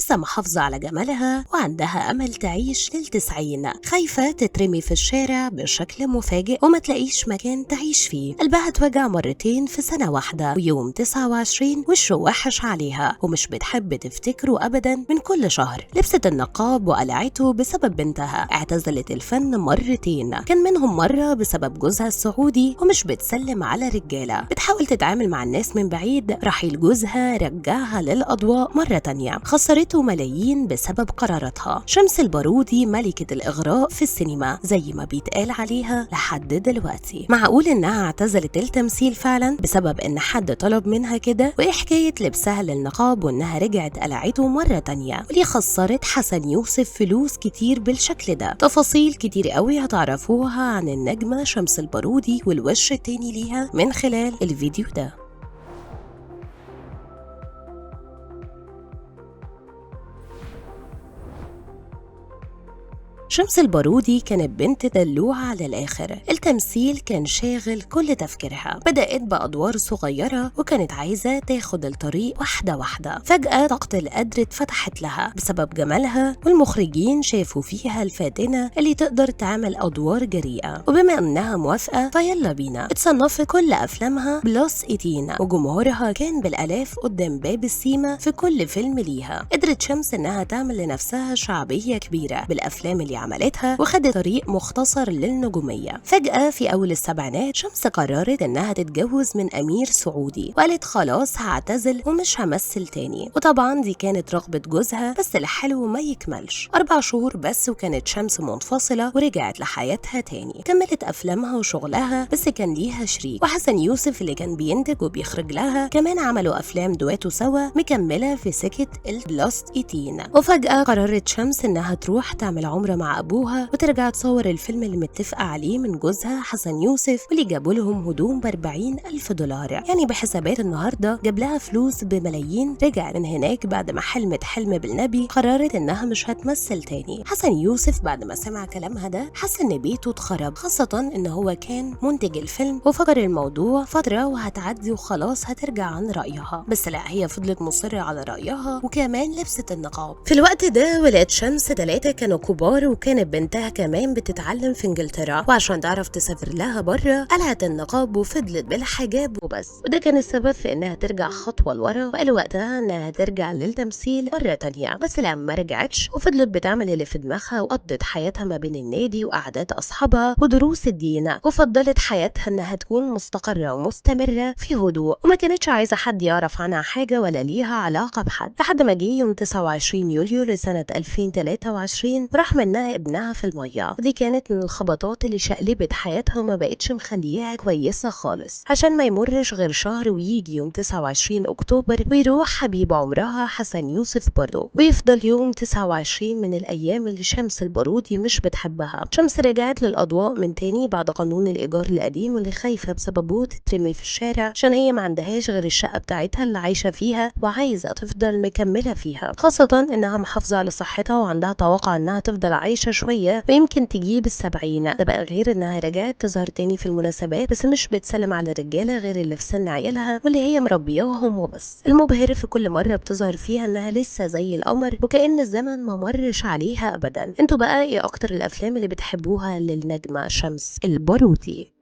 لسه محافظة على جمالها وعندها أمل تعيش لل90، خايفة تترمي في الشارع بشكل مفاجئ وما تلاقيش مكان تعيش فيه. قلبها اتوجع مرتين في سنة واحدة، ويوم 29 وشه وحش عليها ومش بتحب تفتكره أبدا. من كل شهر لبست النقاب وقلعته بسبب بنتها. اعتزلت الفن مرتين، كان منهم مرة بسبب جوزها السعودي، ومش بتسلم على رجالة، بتحاول تتعامل مع الناس من بعيد. رحيل جوزها رجعها للأضواء مرة تانية، خسرته ملايين بسبب قراراتها. شمس البارودي ملكة الإغراء في السينما زي ما بيتقال عليها لحد دلوقتي. معقول إنها اعتزلت التمثيل فعلا بسبب إن حد طلب منها كده؟ وإيه حكاية لبسها للنقاب وإنها رجعت قلعته مرة تانية؟ وليه خسرت حسن يوسف فلوس كتير بالشكل ده؟ تفاصيل كتير قوي هتعرفوها عن النجمة شمس البارودي والوش التاني ليها من خلال الفيديو ده. شمس البارودي كانت بنت دلوعة على الآخر، التمثيل كان شاغل كل تفكيرها. بدأت بأدوار صغيرة وكانت عايزة تاخد الطريق واحدة واحدة. فجأة طاقة القدر اتفتحت لها بسبب جمالها، والمخرجين شافوا فيها الفاتنة اللي تقدر تعمل أدوار جريئة. وبما إنها موافقة فيلا بينا. اتصنفت كل أفلامها بلس 18، وجمهورها كان بالآلاف قدام باب السيما في كل فيلم ليها. قدرت شمس إنها تعمل لنفسها شعبية كبيرة بالأفلام اللي عملتها، وخدت طريق مختصر للنجومية. فجأة في أول السبعينات شمس قررت إنها تتجوز من أمير سعودي، وقالت خلاص هعتزل ومش همثل تاني. وطبعا دي كانت رغبة جوزها، بس الحلو ما يكملش. 4 شهور بس وكانت شمس منفصلة ورجعت لحياتها تاني. كملت أفلامها وشغلها، بس كان ليها شريك، وحسن يوسف اللي كان بينتج وبيخرج لها. كمان عملوا أفلام دواتو سوا مكملة في سكة البلس 18. وفجأة قررت شمس إنها تروح تعمل عمرة مع أبوها وترجع تصور الفيلم اللي متفقة عليه من جوزها حسن يوسف، واللي جابوا لهم هدوم ب40,000 دولار، يعني بحسابات النهارده جاب لها فلوس بملايين. رجع من هناك بعد ما حلمت حلم بالنبي، قررت إنها مش هتمثل تاني. حسن يوسف بعد ما سمع كلامها ده حس إن بيته اتخرب، خاصة إن هو كان منتج الفيلم، وفكر الموضوع فترة وهتعدي وخلاص هترجع عن رأيها. بس لا، هي فضلت مصرة على رأيها وكمان لبست النقاب. في الوقت ده ولاد شمس 3 كانوا كبار، وكانت بنتها كمان بتتعلم في انجلترا، وعشان تعرف تسافر لها بره قلعت النقاب وفضلت بالحجاب وبس. وده كان السبب في انها ترجع خطوه لورا، وقالوا وقتها انها ترجع للتمثيل مره تانية. بس لما ما رجعتش وفضلت بتعمل اللي في دماغها، وقضت حياتها ما بين النادي وقعدات اصحابها ودروس الدين، وفضلت حياتها انها تكون مستقره ومستمره في هدوء، وما كانتش عايزه حد يعرف عنها حاجه ولا ليها علاقه بحد. لحد ما جه يوم 29 يوليو لسنه 2023 راح منها ابنها في الميه، ودي كانت من الخبطات اللي شقلبت حياتها وما بقتش مخليها كويسه خالص. عشان ما يمرش غير شهر ويجي يوم 29 اكتوبر ويروح حبيب عمرها حسن يوسف برضه، ويفضل يوم 29 من الايام اللي شمس البارودي مش بتحبها. شمس رجعت للاضواء من تاني بعد قانون الايجار القديم، واللي خايفه بسببه تترمي في الشارع، عشان هي ما عندهاش غير الشقه بتاعتها اللي عايشه فيها وعايزه تفضل مكمله فيها، خاصه انها محافظه على صحتها وعندها توقع انها تفضل عايشه شويه ويمكن تجيب ال70. ده بقى غير انها رجعت تظهر تاني في المناسبات، بس مش بتسلم على الرجاله غير اللي في سن عيالها واللي هي مربياهم وبس. المبهر في كل مره بتظهر فيها انها لسه زي القمر، وكأن الزمن ما مرش عليها ابدا. انتوا بقى ايه اكتر الافلام اللي بتحبوها للنجمه شمس البارودي؟